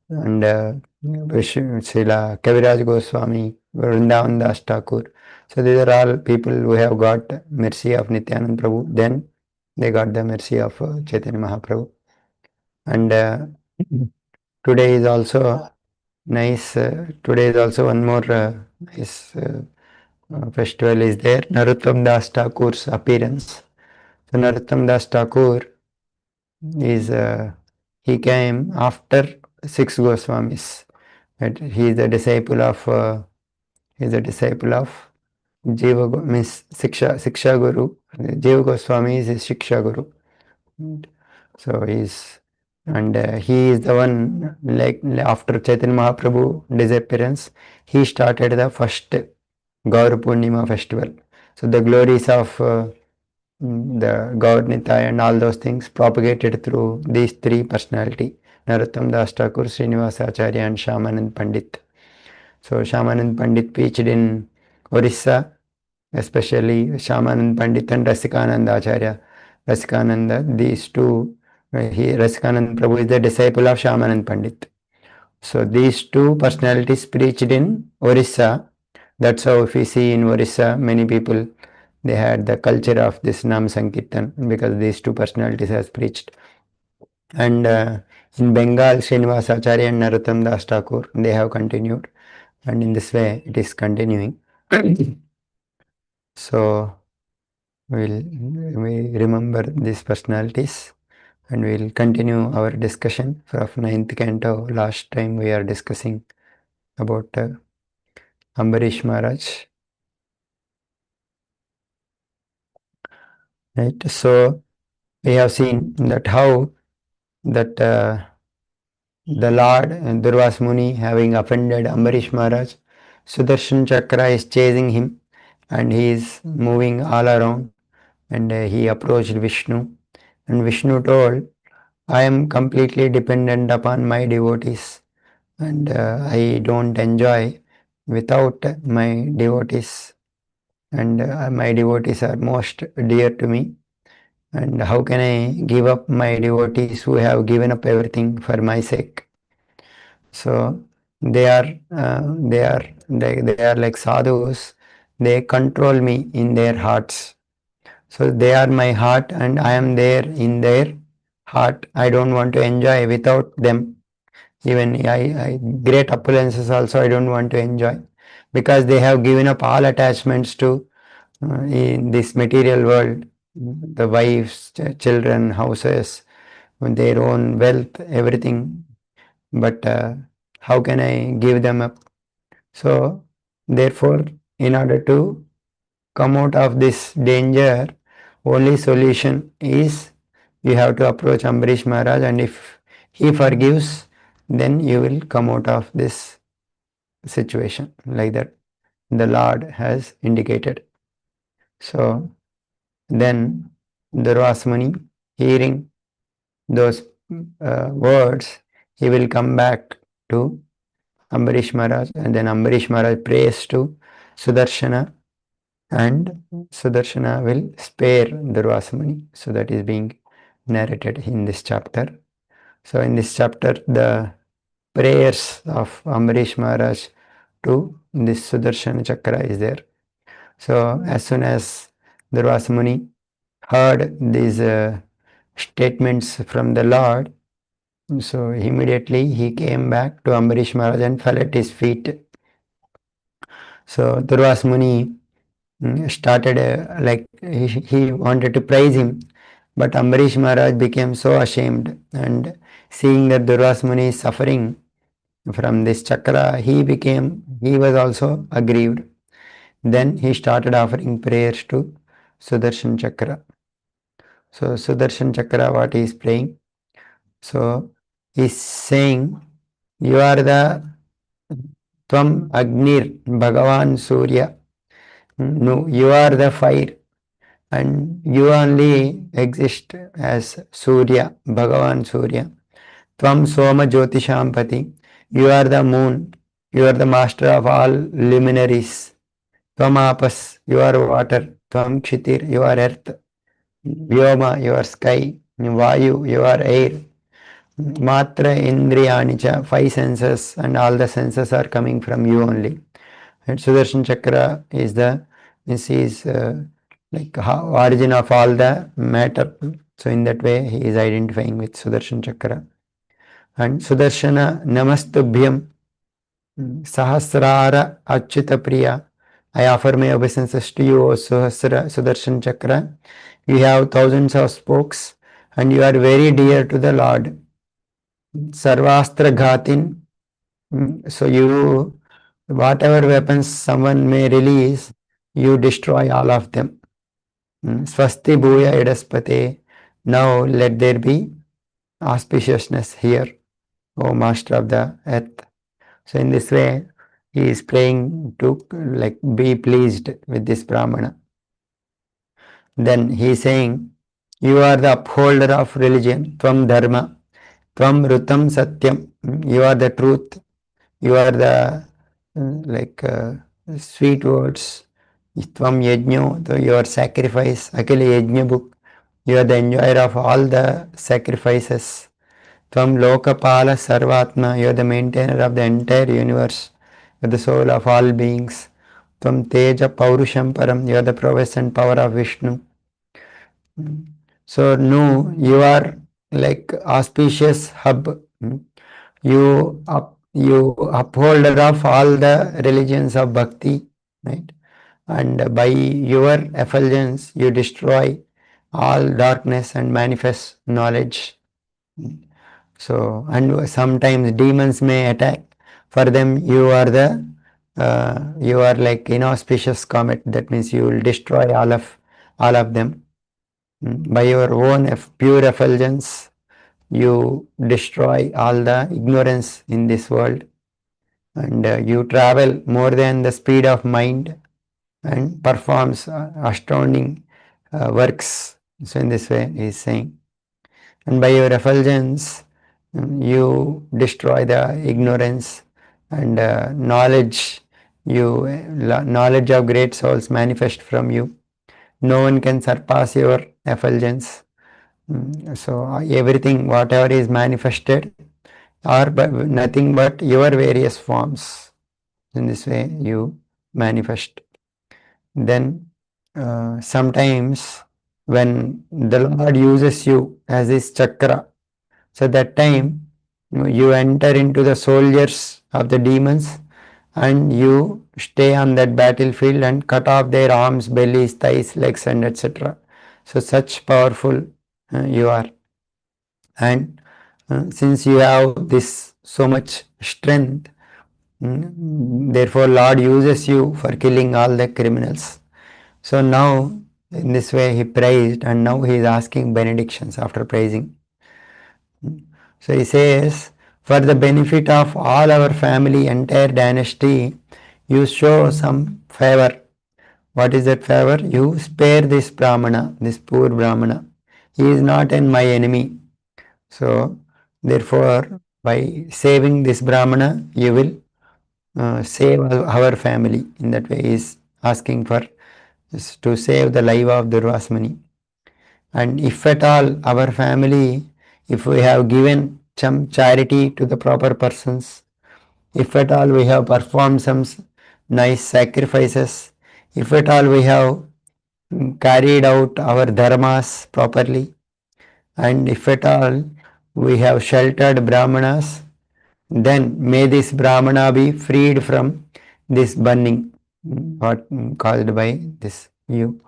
and Srila Kaviraj Goswami, Vrindavan Das Thakur. So these are all people who have got mercy of Nityanand Prabhu. Then they got the mercy of Chaitanya Mahaprabhu. And today is also nice. Today is also one more nice festival is there. Narottam Das Thakur's appearance. So Narottam Das Thakur is he came after six Goswamis. Right? He is a disciple of Jiva means Siksha Guru. Jiva Goswami is his Shiksha Guru. So he is the one, like after Chaitanya Mahaprabhu disappearance, he started the first Gaur Purnima festival. So the glories of the Gaur Nitai and all those things propagated through these three personality, Narottam Das Thakur, Srinivasa Acharya and Shyamanand Pandit. So Shyamanand Pandit preached in Orissa, especially Shyamanand Pandit and Rasikananda Acharya. Rasikananda, these two, Rasikananda Prabhu is the disciple of Shyamanand Pandit. So these two personalities preached in Orissa. That's how if we see in Orissa, many people, they had the culture of this Nam Sankirtan because these two personalities has preached. And in Bengal, Srinivasa Acharya and Narottam Das Thakur, they have continued. And in this way, it is continuing. So we remember these personalities and we'll continue our discussion of ninth canto. Last time we are discussing about Ambarish Maharaj. Right. So we have seen that how that the Lord Durvas Muni having offended Ambarish Maharaj, Sudarshan Chakra is chasing him and he is moving all around, and he approached Vishnu, and Vishnu told, I am completely dependent upon my devotees and I don't enjoy without my devotees, and my devotees are most dear to me, and how can I give up my devotees who have given up everything for my sake? So they are like sadhus. They control me in their hearts. So they are my heart and I am there in their heart. I don't want to enjoy without them. Even great opulences also I don't want to enjoy because they have given up all attachments to in this material world, the wives, children, houses, their own wealth, everything. But how can I give them up? So therefore, in order to come out of this danger, only solution is you have to approach Ambarish Maharaj, and if he forgives, then you will come out of this situation, like that the Lord has indicated. So then Durvasmuni, hearing those words, he will come back to Ambarish Maharaj, and then Ambarish Maharaj prays to Sudarshana, and Sudarshana will spare Durvasamuni. So that is being narrated in this chapter. So in this chapter, the prayers of Ambarish Maharaj to this Sudarshana Chakra is there. So as soon as Durvasamuni heard these statements from the Lord, so immediately he came back to Ambarish Maharaj and fell at his feet. So Durvasamuni started like he wanted to praise him, but Ambarish Maharaj became so ashamed, and seeing that Durvas Muni is suffering from this chakra, he was also aggrieved. Then he started offering prayers to Sudarshan Chakra. So Sudarshan Chakra, what he is praying? So he is saying, you are the Tvam Agnir Bhagavan Surya. No, you are the fire, and you only exist as Surya, Bhagavan Surya. Tvam Soma Jyotishampati. You are the moon. You are the master of all luminaries. Tvam Apas. You are water. Tvam Kshitir. You are earth. Vyoma. You are sky. Vayu. You are air. Matra Indriyanicha, five senses, and all the senses are coming from you only. And Sudarshan Chakra is the, this is like origin of all the matter. So in that way he is identifying with Sudarshan Chakra. And Sudarshana Namastubhyam Sahasrara Achyuta Priya. I offer my obeisances to you, O Sudarshan Chakra. You have thousands of spokes and you are very dear to the Lord. Sarvastra Ghatin. So you, whatever weapons someone may release, you destroy all of them. Swasti Bhuya Edaspate. Now let there be auspiciousness here, O Master of the Earth. So in this way, he is praying to like be pleased with this Brahmana. Then he is saying, you are the upholder of religion, Tvam Dharma, Tvam Rutam Satyam, you are the truth, you are the like sweet words, Tvam Yajno, your sacrifice, Akila Yajna book, you are the enjoyer of all the sacrifices. Tvam Lokapala Sarvatma, you are the maintainer of the entire universe, you are the soul of all beings. Tvam Teja Paurusham Param, you are the prowess and power of Vishnu. So, no, you are like auspicious hub. You upholder of all the religions of bhakti, right? And by your effulgence, you destroy all darkness and manifest knowledge. So, and sometimes demons may attack. For them, you are the you are like inauspicious comet. That means you will destroy all of them. By your own pure effulgence, you destroy all the ignorance in this world, and you travel more than the speed of mind and performs astounding works. So in this way, he is saying, and by your effulgence, you destroy the ignorance and knowledge. Knowledge of great souls manifest from you. No one can surpass your effulgence. So everything, whatever is manifested, are nothing but your various forms. In this way, you manifest. Then sometimes when the Lord uses you as this chakra, so that time you enter into the soldiers of the demons and you stay on that battlefield and cut off their arms, bellies, thighs, legs, and etc. So such powerful you are. And since you have this so much strength, therefore Lord uses you for killing all the criminals. So now in this way he praised, and now he is asking benedictions after praising. So he says, for the benefit of all our family, entire dynasty, you show some favor. What is that favor? You spare this Brahmana, this poor Brahmana. He is not my enemy. So therefore, by saving this Brahmana, you will save our family. In that way, he is asking for to save the life of Durvasmani. And if at all our family, if we have given some charity to the proper persons, if at all we have performed some nice sacrifices, if at all we have carried out our dharmas properly, and if at all we have sheltered Brahmanas, then may this Brahmana be freed from this burning, what called by this you.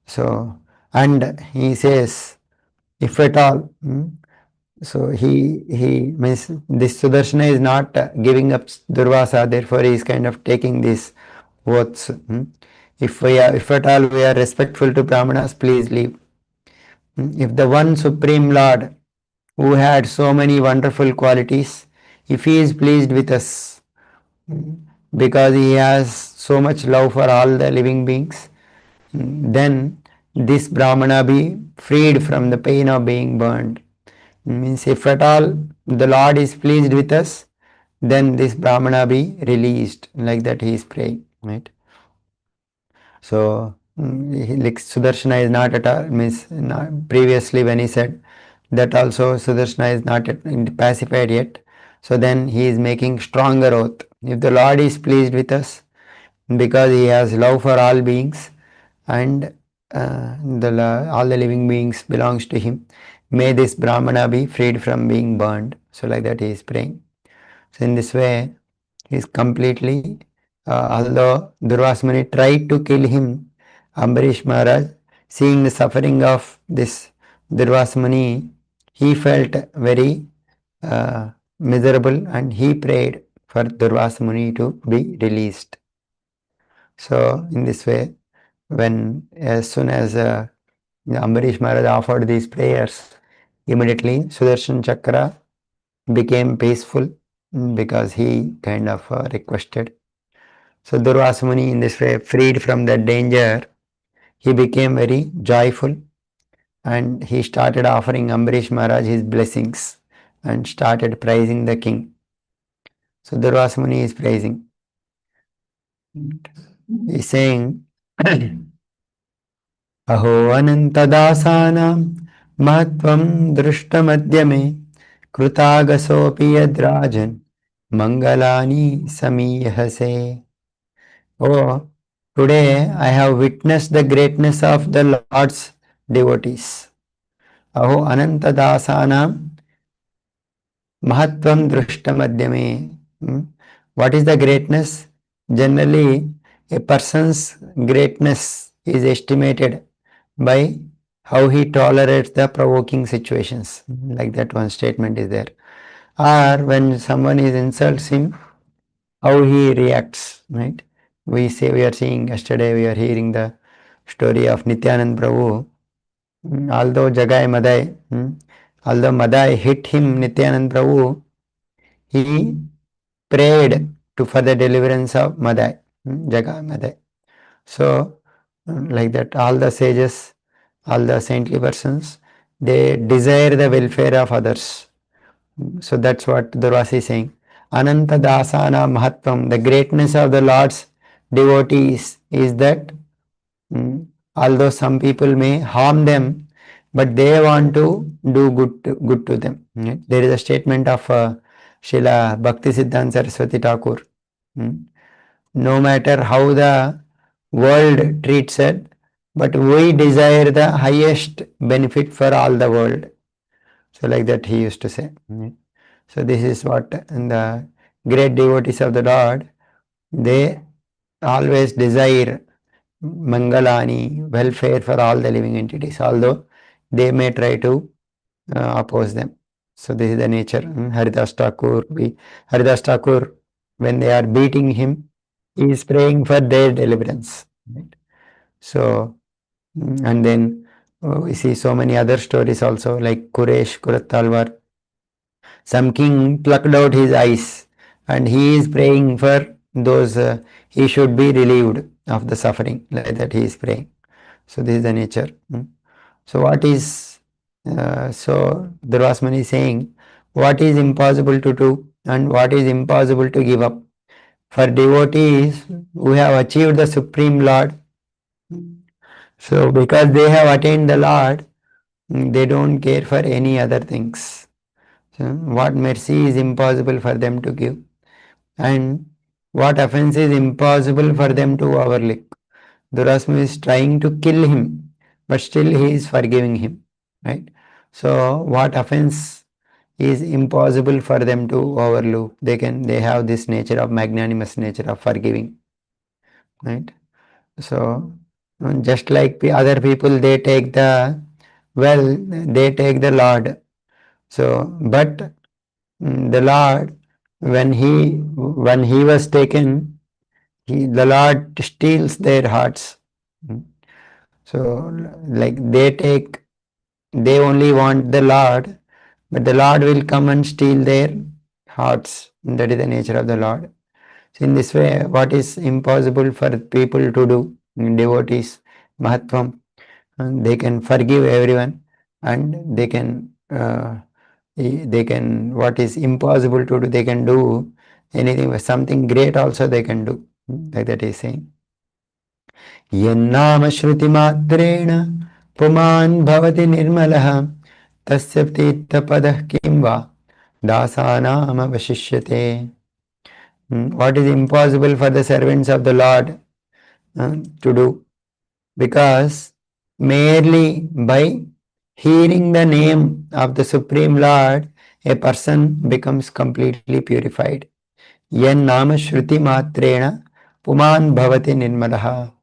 So, and he says, if at all, so he means this Sudarshana is not giving up Durvasa, therefore he is kind of taking these oaths. If at all we are respectful to Brahmanas, please leave. If the one Supreme Lord who had so many wonderful qualities, if he is pleased with us, because he has so much love for all the living beings, then this Brahmana be freed from the pain of being burned. Means if at all the Lord is pleased with us, then this Brahmana be released. Like that he is praying, right? So like Sudarshana is not at all, means previously when he said That also Sudarshana is not pacified yet. So then he is making stronger oath. If the Lord is pleased with us, because he has love for all beings, and all the living beings belongs to him, may this Brahmana be freed from being burned. So like that he is praying. So in this way, he is completely, although Durvasa Muni tried to kill him, Ambarish Maharaj, seeing the suffering of this Durvasa Muni, he felt very miserable, and he prayed for Durvasa Muni to be released. So in this way, when as soon as Ambarish Maharaj offered these prayers, immediately Sudarshan Chakra became peaceful, because he kind of requested. So Durvasa Muni in this way, freed from that danger, he became very joyful, and he started offering Ambarish Maharaj his blessings and started praising the king. So Durvasa Muni is praising. He is saying, अहो अनन्तदासानां महत्त्वं दृष्टमद्य मे कृतागसोऽपि यद्राजन् मङ्गलानि समीहसे. Oh, today I have witnessed the greatness of the Lord's devotees. Aho anantadasanam mahatvam drishtamadhyame. What is the greatness? Generally, a person's greatness is estimated by how he tolerates the provoking situations. Like that one statement is there. Or when someone is insults him, how he reacts, right? We are seeing yesterday, we are hearing the story of Nityanand Prabhu. Although Jagai Madai, although Madai hit him, Nityanand Prabhu, he prayed for the deliverance of Madai, Jagai Madai. So, like that, all the sages, all the saintly persons, they desire the welfare of others. So that's what Durvasa is saying. Ananta Dasana Mahatvam, the greatness of the Lord's devotees is that although some people may harm them, but they want to do good to them. There is a statement of Srila Bhaktisiddhanta Saraswati Thakur. No matter how the world treats it, but we desire the highest benefit for all the world. So like that he used to say. So this is what the great devotees of the Lord, they always desire Mangalani, welfare for all the living entities, although they may try to oppose them. So this is the nature. Haridas Thakur, when they are beating him, he is praying for their deliverance. Right? So, and then we see so many other stories also, like Kurattalwar. Some king plucked out his eyes, and he is praying for those, he should be relieved of the suffering, like that he is praying. So this is the nature. So what is, so Durvasa Muni is saying, what is impossible to do and what is impossible to give up. For devotees who have achieved the Supreme Lord, so because they have attained the Lord, they don't care for any other things. So what mercy is impossible for them to give, and what offense is impossible for them to overlook. Durvasa Muni is trying to kill him, but still he is forgiving him. Right? So what offense is impossible for them to overlook? They have this nature of magnanimous nature of forgiving. Right? So just like the other people, they take the Lord. So but the Lord, when he was taken, the Lord steals their hearts. So like they only want the Lord, but the Lord will come and steal their hearts. That is the nature of the Lord. So in this way, what is impossible for people to do, devotees, Mahatvam, they can forgive everyone, and what is impossible to do, they can do anything. Something great also they can do. Like that is saying. यन्नाम श्रुतिमात्रेण पुमान् भवति निर्मलः tasya tirthapadah kim va dasanam avashishyate. What is impossible for the servants of the Lord to do? Because merely by hearing the name of the Supreme Lord, a person becomes completely purified. Yan nama shruti matrena puman bhavati nirmalaha.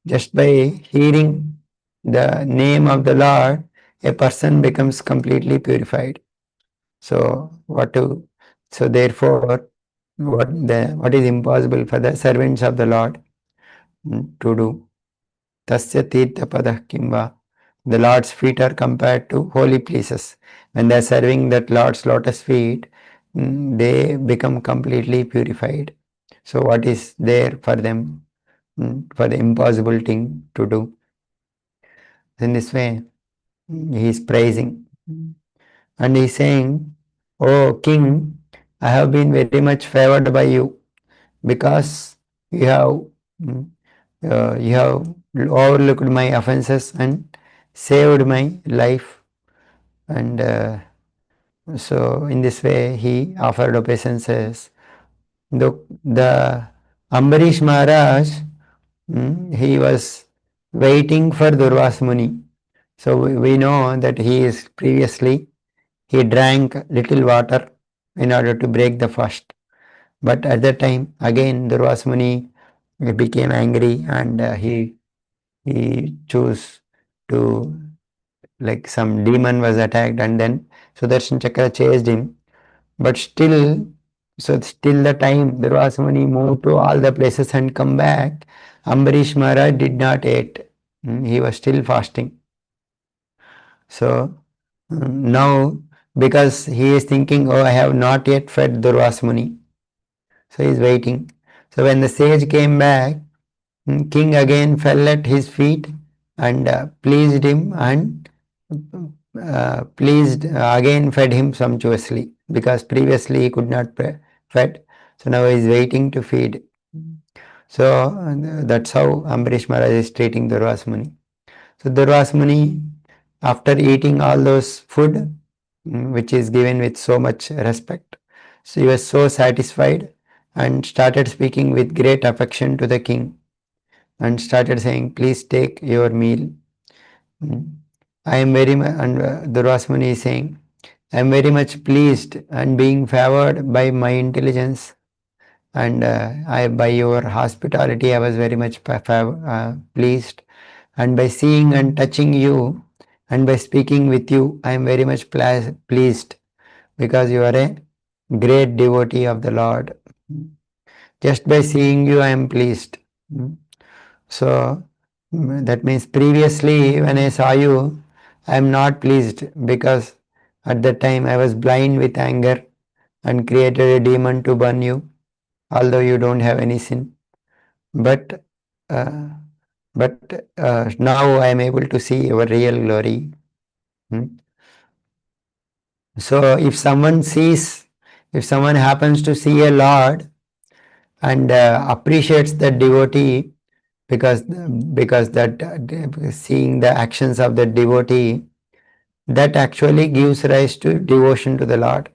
Just by hearing the name of the Lord, a person becomes completely purified. So therefore what is impossible for the servants of the Lord to do? Tasya tirtha padah kimva. The Lord's feet are compared to holy places. When they are serving that Lord's lotus feet, they become completely purified. So what is there for them, for the impossible thing to do? In this way, he is praising. And he is saying, "Oh King, I have been very much favored by you because you have overlooked my offenses and saved my life." And so in this way he offered obeisances. The Ambarish Maharaj, he was waiting for Durvas Muni. So we know that he drank little water in order to break the fast. But at that time, again, Durvas Muni became angry, and he chose to, like, some demon was attacked, and then Sudarshan Chakra chased him. But still the time Durvas Muni moved to all the places and come back, Ambarish Maharaj did not eat. He was still fasting. So now, because he is thinking, oh, I have not yet fed Durvas Muni, so he is waiting. So when the sage came back, king again fell at his feet and pleased him, and again fed him sumptuously, because previously he could not fed. So now he is waiting to feed. So that's how Ambarish Maharaj is treating Durvas Muni. So Durvas Muni, after eating all those food, which is given with so much respect, so he was so satisfied and started speaking with great affection to the king, and started saying, please take your meal. I am very much, and Durvas Muni is saying, I am very much pleased and being favored by my intelligence, and by your hospitality I was very much pleased, and by seeing and touching you and by speaking with you I am very much pleased, because you are a great devotee of the Lord. Just by seeing you I am pleased. So that means previously when I saw you I am not pleased, because at that time I was blind with anger and created a demon to burn you, although you don't have any sin. But uh, now I am able to see your real glory. So if someone happens to see a Lord and appreciates the devotee, because that seeing the actions of the devotee, that actually gives rise to devotion to the Lord,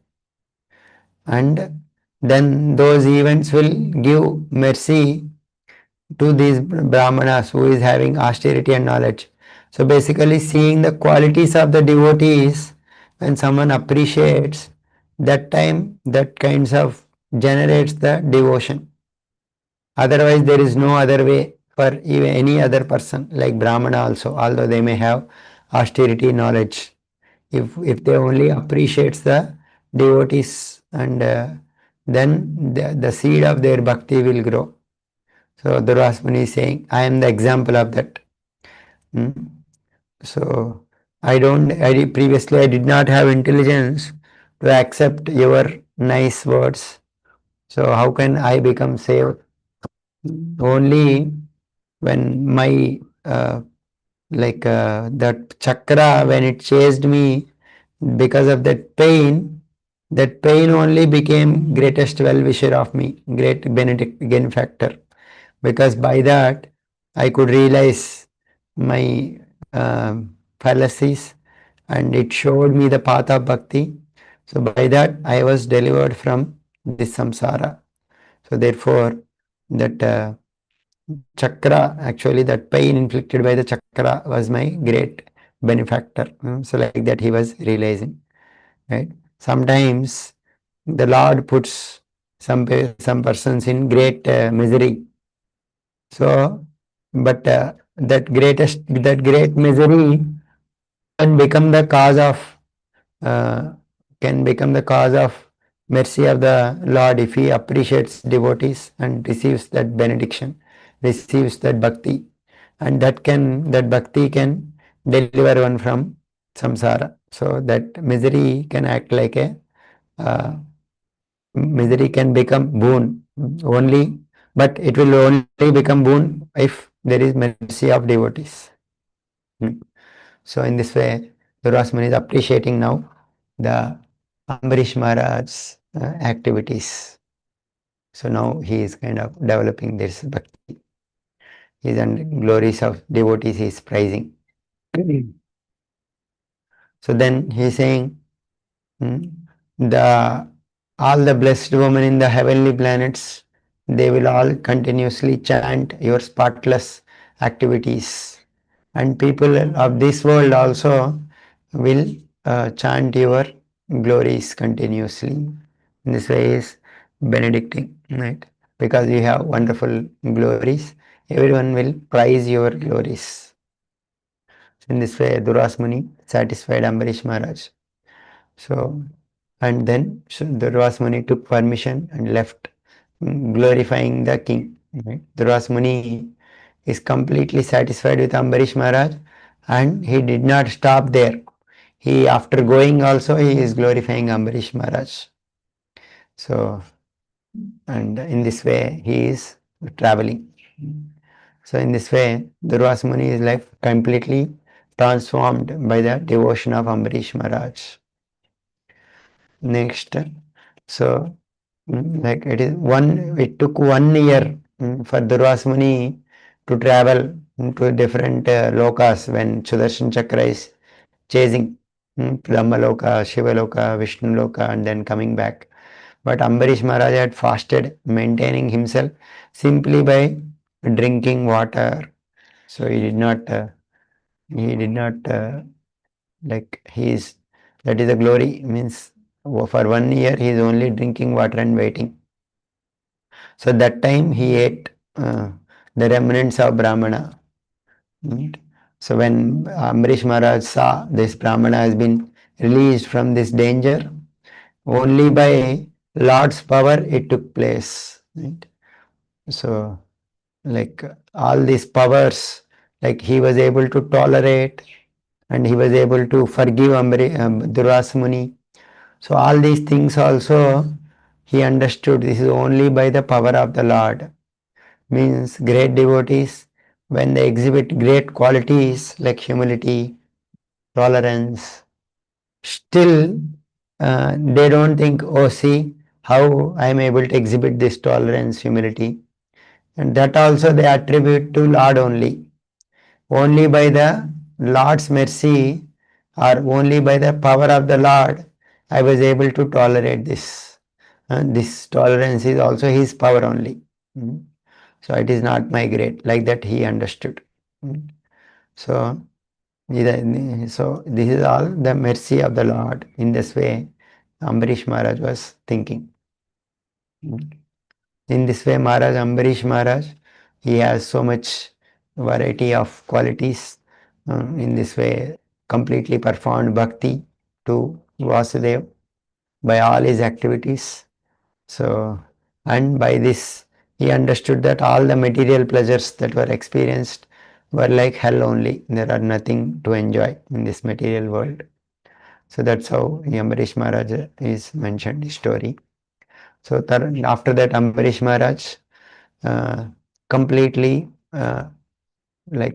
and then those events will give mercy to these brahmanas who is having austerity and knowledge. So basically, seeing the qualities of the devotees, when someone appreciates, that time that kinds of generates the devotion. Otherwise there is no other way for even any other person, like Brahmana also, although they may have austerity knowledge, if they only appreciates the devotees, and then the seed of their bhakti will grow. So Durvas Muni is saying, I am the example of that. So previously I did not have intelligence to accept your nice words. So how can I become saved? Only when my that chakra, when it chased me, because of that pain only became greatest well-wisher of me, great benefactor, because by that I could realize my fallacies and it showed me the path of bhakti. So by that I was delivered from this samsara. So therefore, that chakra, actually that pain inflicted by the chakra was my great benefactor. So like that he was realizing, right? Sometimes the Lord puts some persons in great misery. So, but that great misery can become the cause of uh, can become the cause of mercy of the Lord if he appreciates devotees and receives that benediction, receives that bhakti, and that bhakti can deliver one from samsara. So that misery can act like a uh, misery can become boon only, but it will only become boon if there is mercy of devotees. Hmm. So in this way, Durvasmuni is appreciating now the Ambarish Maharaj's activities. So now he is kind of developing this bhakti. His and glories of devotees he is praising. So then he is saying, the all the blessed women in the heavenly planets, they will all continuously chant your spotless activities, and people of this world also will chant your glories continuously. In this way is benedicting, right? Because you have wonderful glories, everyone will praise your glories. In this way, Durasmuni satisfied Ambarish Maharaj. So, and then Durvasmuni took permission and left, glorifying the king. Right? Durvasmuni is completely satisfied with Ambarish Maharaj, and he did not stop there. He, after going also, he is glorifying Ambarish Maharaj. So, and in this way, he is traveling. So, in this way, Durvasmuni is like completely transformed by the devotion of Ambarish Maharaj. Next, so like it took 1 year for Durvasmuni to travel to different lokas when Sudarshan Chakra is chasing Brahma Loka, Shiva Loka, Vishnu Loka, and then coming back. But Ambarish Maharaj had fasted, maintaining himself simply by drinking water. So he did not like he is, that is the glory, means for 1 year he is only drinking water and waiting. So that time he ate the remnants of Brahmana. Right? So when Ambarish Maharaj saw this Brahmana has been released from this danger, only by Lord's power it took place. Right? So like all these powers, like he was able to tolerate and he was able to forgive Durvasa Muni. So all these things also he understood this is only by the power of the Lord. Means great devotees, when they exhibit great qualities like humility, tolerance, still they don't think, oh, see how I am able to exhibit this tolerance, humility. And that also they attribute to Lord only. Only by the Lord's mercy or only by the power of the Lord I was able to tolerate this. And this tolerance is also His power only. So it is not my great, like that he understood. So, so this is all the mercy of the Lord. In this way, Ambarish Maharaj was thinking. In this way, Ambarish Maharaj, he has so much variety of qualities. In this way, completely performed bhakti to Vasudev by all his activities. So, and by this, he understood that all the material pleasures that were experienced were like hell only. There are nothing to enjoy in this material world. So that's how Ambarish Maharaj is mentioned, his story. So after that, Ambarish Maharaj uh, completely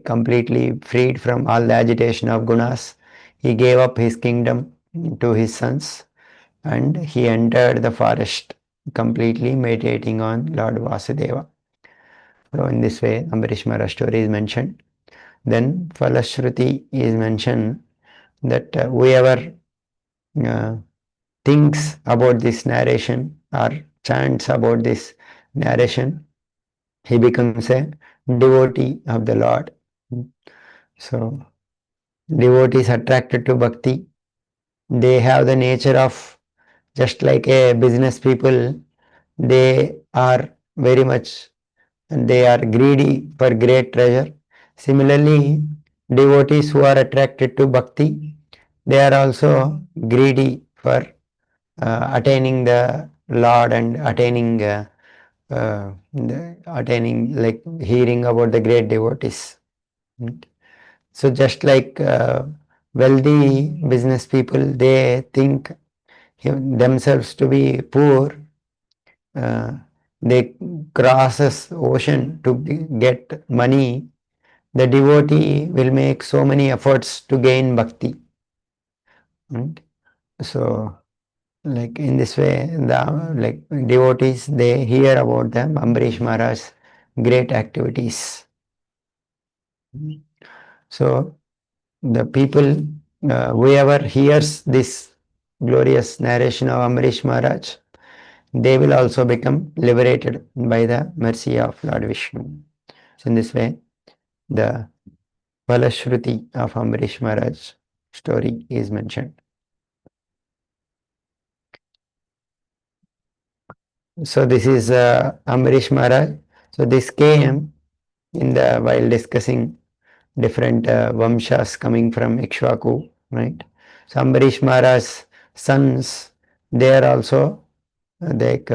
completely freed from all the agitation of gunas. He gave up his kingdom to his sons and he entered the forest completely meditating on Lord Vasudeva. So in this way, Ambarish Maharaj story is mentioned. Then Falashruti is mentioned that whoever uh, thinks about this narration or chants about this narration, he becomes a devotee of the Lord. So, devotees attracted to bhakti, they have the nature of just like a business people, they are very much, they are greedy for great treasure. Similarly, devotees who are attracted to bhakti, they are also greedy for attaining the Lord and attaining like hearing about the great devotees. Right? So just like wealthy business people, they think themselves to be poor. Uh, they crosses ocean to get money. The devotee will make so many efforts to gain bhakti. Right? So like in this way, the like devotees, they hear about them Ambarish Maharaj's great activities. So the people, whoever hears this glorious narration of Ambarish Maharaj, they will also become liberated by the mercy of Lord Vishnu. So in this way, the Palashruti of Ambarish Maharaj story is mentioned. So this is Ambarish Maharaj. So this came in the while discussing different vamshas coming from Ikshvaku, right? So Ambarish Maharaj's sons, they are also like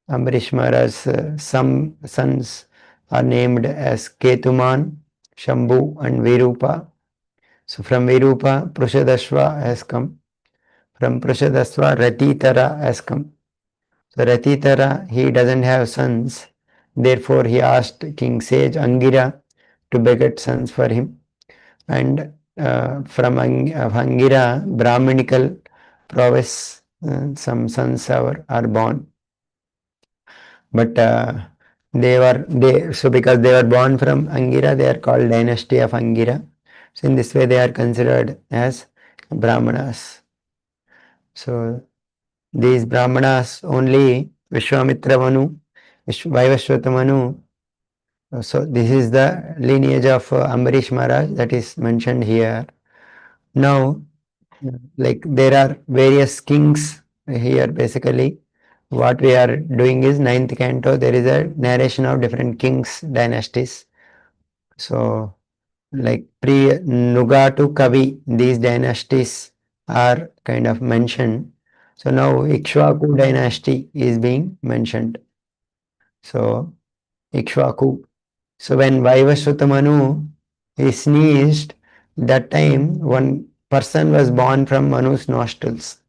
Ambarish Maharaj's some sons are named as Ketuman, Shambhu and Virupa. So from Virupa, Prushadashva has come. From Prushadashva, Ratitara has come. So Ratitara, he doesn't have sons. Therefore, he asked King Sage Angira to beget sons for him. And from Angira, Brahminical prowess, some sons are born. But so because they were born from Angira, they are called dynasty of Angira. So in this way, they are considered as Brahmanas. So these Brahmanas only Vishwamitra Manu, Vaivashvata Manu. So this is the lineage of Ambarish Maharaj that is mentioned here. Now, like there are various kings here. Basically, what we are doing is ninth canto. There is a narration of different kings dynasties. So like pre Nuga to Kavi, these dynasties are kind of mentioned. So now Ikshvaku dynasty is being mentioned. So Ikshvaku. So when Vaivasvata Manu he sneezed, that time one person was born from Manu's nostrils.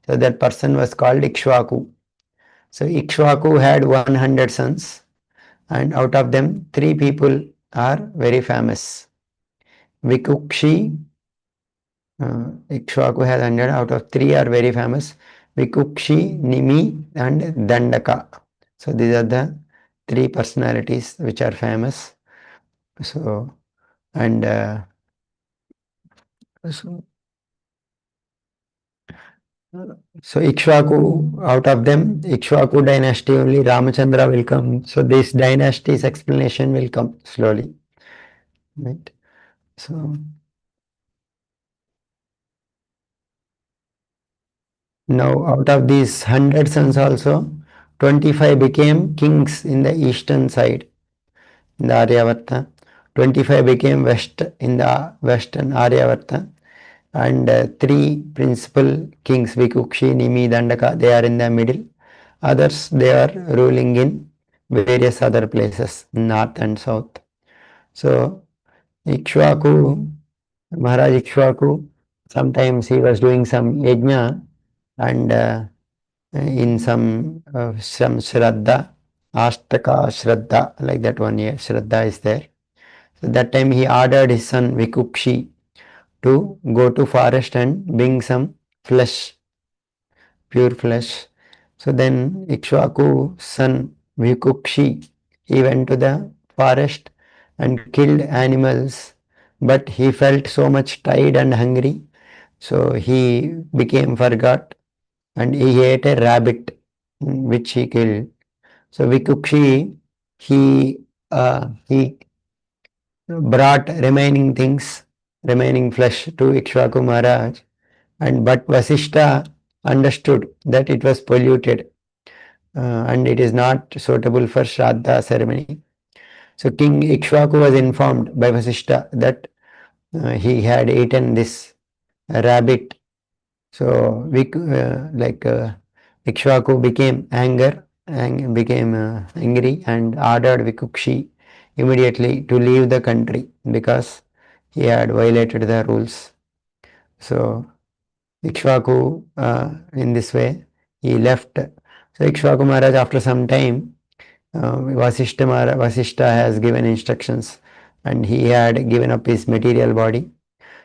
So that person was called Ikshvaku. So Ikshvaku had 100 sons, and out of them, three people are very famous. Vikukshi, Ikshvaku has 100, out of three are very famous. Vikukshi, Nimi, and Dandaka. So these are the three personalities which are famous. So, and so, so Ikshvaku, out of them, Ikshvaku dynasty only Ramachandra will come. So this dynasty's explanation will come slowly. Right? So now out of these 100 sons also, 25 became kings in the eastern side, in the Aryavarta. 25 became west in the western Aryavarta. And three principal kings, Vikukshi, Nimi, Dandaka, they are in the middle. Others, they are ruling in various other places, north and south. So, Ikshvaku, Maharaj Ikshvaku, sometimes he was doing some yajna and in some Shraddha, Ashtaka Shraddha, like that one year, Shraddha is there. So that time he ordered his son Vikukshi to go to forest and bring some flesh, pure flesh. So then Ikshvaku's son Vikukshi, he went to the forest and killed animals but he felt so much tired and hungry, so he became forgot and he ate a rabbit, which he killed. So Vikukshi, he brought remaining things, remaining flesh to Ikshvaku Maharaj, and but Vasishta understood that it was polluted and it is not suitable for Shraddha ceremony. So King Ikshvaku was informed by Vasishta that he had eaten this rabbit. So Ikshvaku became angry and ordered Vikukshi immediately to leave the country because he had violated the rules. So Ikshvaku, in this way, he left. So Ikshvaku Maharaj, after some time, Vasishta has given instructions and he had given up his material body.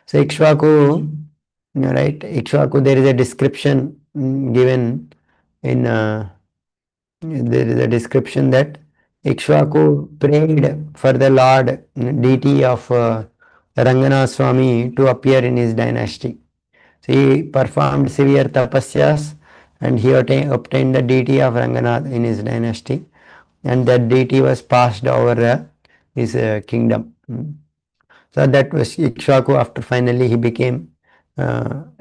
So Ikshvaku, right, Ikshvaku, there is a description given in, there is a description that Ikshvaku prayed for the Lord, deity of Rangana Swami to appear in his dynasty. So he performed severe tapasyas and he obtained the deity of Ranganath in his dynasty, and that deity was passed over his kingdom. So that was Ikshvaku. After finally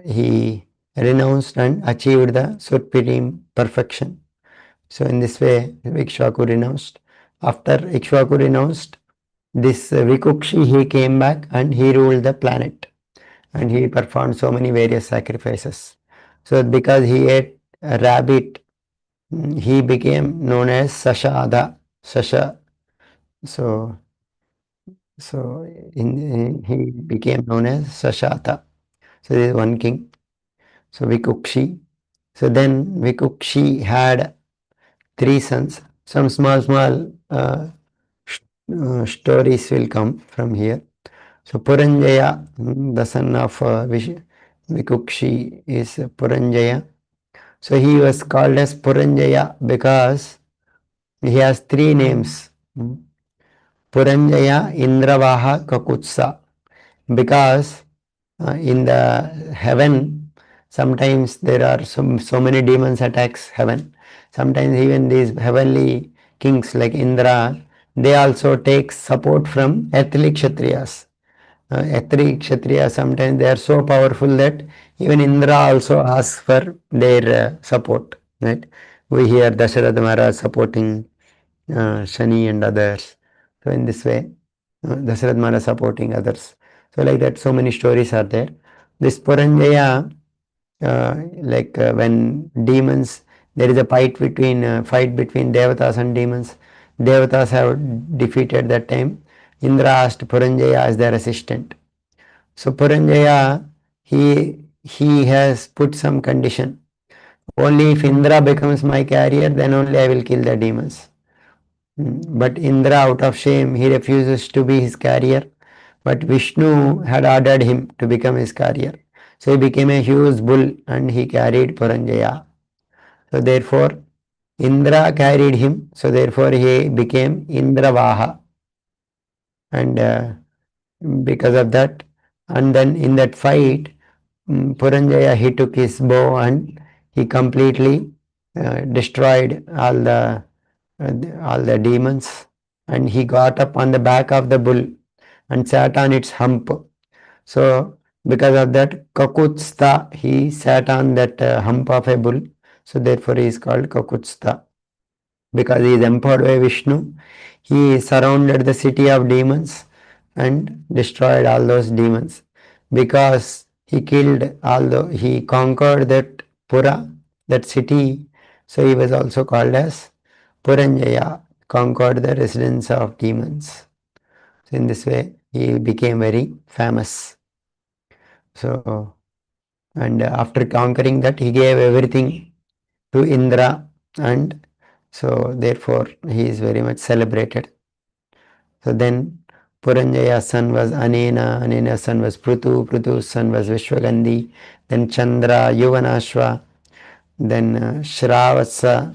he renounced and achieved the Surpirim perfection. So in this way, Ikshvaku renounced. After Ikshvaku renounced, this Vikukshi, he came back and he ruled the planet. And he performed so many various sacrifices. So because he ate a rabbit, he became known as Sashada. Sasha. So he became known as Sashata. So this is one king. So Vikukshi. So then Vikukshi had three sons. Some small stories will come from here. So Puranjaya, the son of Vikukshi, is Puranjaya. So he was called as Puranjaya because he has three names. Puranjaya, Indravaha, Kakutsa. Because in the heaven, sometimes there are so many demons attacks heaven. Sometimes even these heavenly kings like Indra, they also take support from earthly Kshatriyas. Ethnic Kshatriya, sometimes they are so powerful that even Indra also asks for their support. Right? We hear Dasharatha Maharaj supporting Shani and others. So in this way, Dasharatha Maharaj supporting others. So like that, so many stories are there. This Puranjaya, when demons, there is a fight between Devatas and demons. Devatas have defeated that time. Indra asked Puranjaya as their assistant. So Puranjaya, he has put some condition. Only if Indra becomes my carrier, then only I will kill the demons. But Indra, out of shame, he refuses to be his carrier. But Vishnu had ordered him to become his carrier. So he became a huge bull and he carried Puranjaya. So therefore, Indra carried him. So therefore, he became Indravaha. And because of that, and then in that fight, Puranjaya, he took his bow and he completely destroyed all the demons, and he got up on the back of the bull and sat on its hump. So because of that, Kakutstha, he sat on that hump of a bull. So therefore he is called Kakutstha. Because he is empowered by Vishnu, he surrounded the city of demons and destroyed all those demons. Because he he conquered that Pura, that city, so he was also called as Puranjaya, conquered the residence of demons. So in this way, he became very famous. So, and after conquering that, he gave everything to Indra, and so therefore he is very much celebrated. So then Puranjaya's son was Anena, Anena's son was Prutu, Prutu's son was Vishwagandhi, then Chandra, Yuvanashva, then Shravatsa,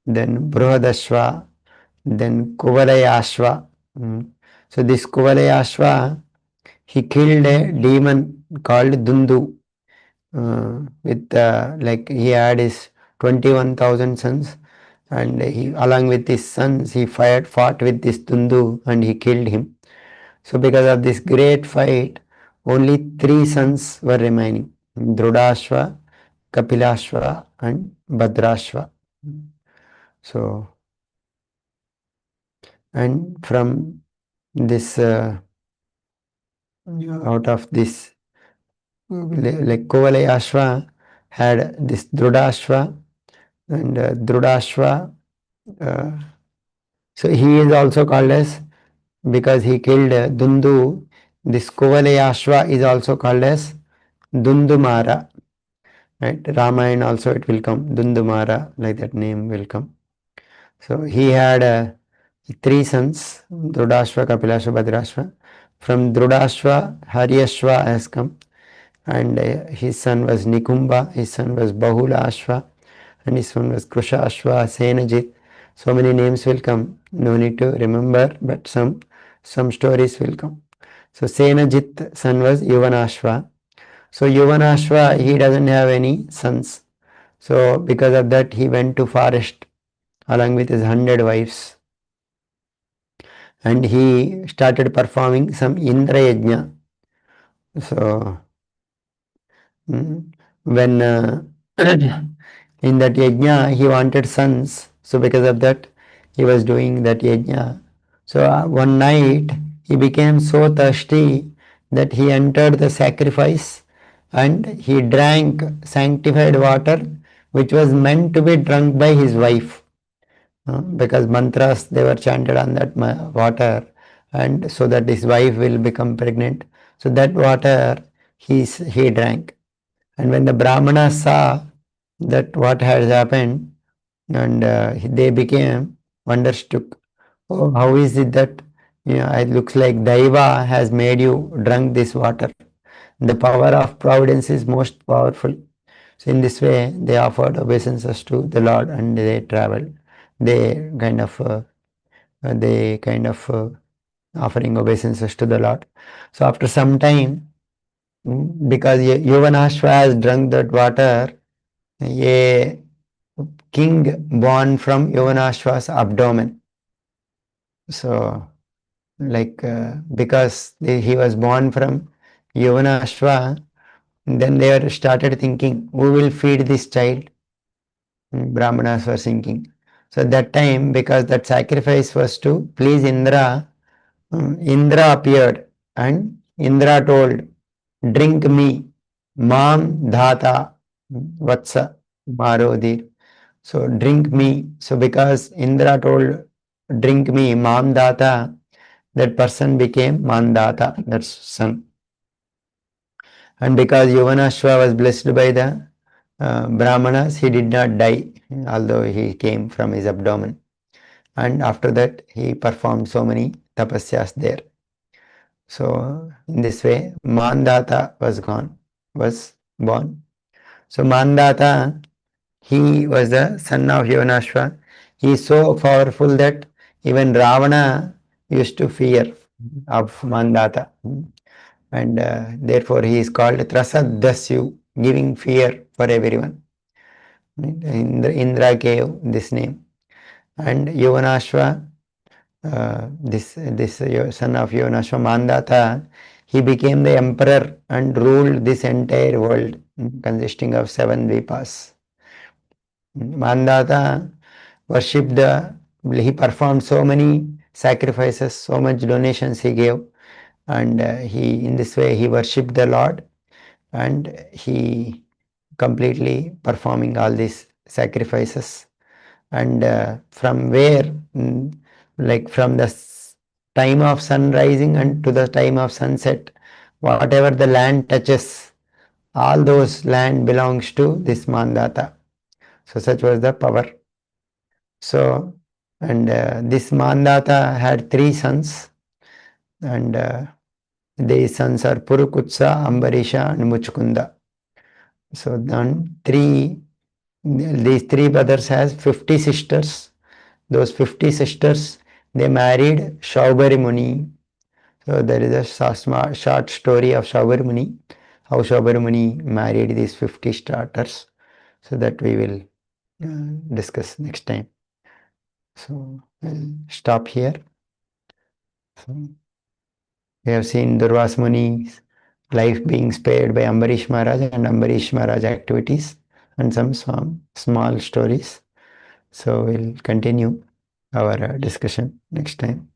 then Bruhadashva, then Kuvalayashva. So this Kuvalayashva, he killed a demon called Dundu. With like he had his 21,000 sons, and he along with his sons he fought with this Dundu and he killed him. So because of this great fight, only three sons were remaining: Drudashva, Kapilashva, and Bhadrashva. So, and from this, out of this, like Kovalayashva had this Drudashva, and Drudashva, uh, so he is also called as, because he killed Dundu, this Kovalayashva is also called as Dundumara. Right? Ramayana also it will come, Dundumara, like that name will come. So he had three sons, Drudashva, Kapilashva, Bhadrashva. From Drudashva, Haryashva has come, and his son was Nikumba, his son was Bahulashva, and his son was Kushashva, Senajit. So many names will come, no need to remember, but some stories will come. So Senajit son was Yuvanashva. So Yuvanashva, he doesn't have any sons. So because of that, he went to forest along with his 100 wives, and he started performing some Indra Yajna. So when in that yajna he wanted sons, so because of that he was doing that yajna. So one night he became so thirsty that he entered the sacrifice and he drank sanctified water which was meant to be drunk by his wife, because mantras they were chanted on that water, and so that his wife will become pregnant. So that water he drank, and when the brahmanas saw that what has happened, and they became wonderstruck. Oh, how is it that, it looks like Daiva has made you drunk this water. The power of providence is most powerful. So in this way, they offered obeisances to the Lord and they traveled. They kind of offering obeisances to the Lord. So after some time, because Yuvanashva has drunk that water, a king born from Yuvanashva's abdomen. So, like because he was born from Yuvanashva, then they were started thinking, who will feed this child? Brahmanas were thinking. So at that time, because that sacrifice was to please Indra, Indra appeared and Indra told, drink me, mam dhata vatsa marodhi. So drink me. So because Indra told, drink me, Mamdata, that person became Mandata, that's son. And because Yuvanashva was blessed by the Brahmanas, he did not die, although he came from his abdomen. And after that, he performed so many tapasyas there. So in this way, Mandata was born. So Mandata, he was the son of Yuvanashva. He is so powerful that even Ravana used to fear of Mandata. And therefore he is called Trasadasyu, giving fear for everyone. Indra gave this name. And Yuvanashva, this son of Yuvanashva, Mandata, he became the emperor and ruled this entire world, consisting of 7 Dvipas. Mandata worshipped he performed so many sacrifices, so much donations he gave, and in this way he worshipped the Lord, and he completely performing all these sacrifices. And from where, like from the time of sun rising and to the time of sunset, whatever the land touches, all those land belongs to this Mandata. So such was the power. So, and this Mandata had 3 sons, and these sons are Purukutsa, Ambarisha, and Muchkunda. So then these 3 brothers has 50 sisters. Those 50 sisters, they married Shaubari Muni. So there is a short story of Sabarmuni, how Sabarmuni married these 50 starters. So that we will discuss next time. So I'll stop here. So we have seen Durvas Muni's life being spared by Ambarish Maharaj and Ambarish Maharaj activities and some small stories. So we'll continue our discussion next time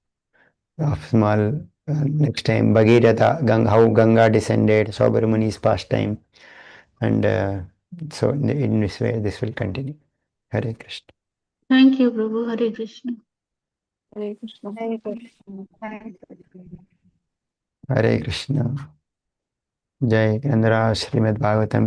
of small next time Bhagirath, how Ganga descended, Sabarmuni's pastime, and so in this way this will continue. Hare Krishna. Thank you, Prabhu. Hare Krishna. Hare Krishna. Hare Krishna. Thank you. Hare Krishna. Jai Chandra Srimad Bhagavatam.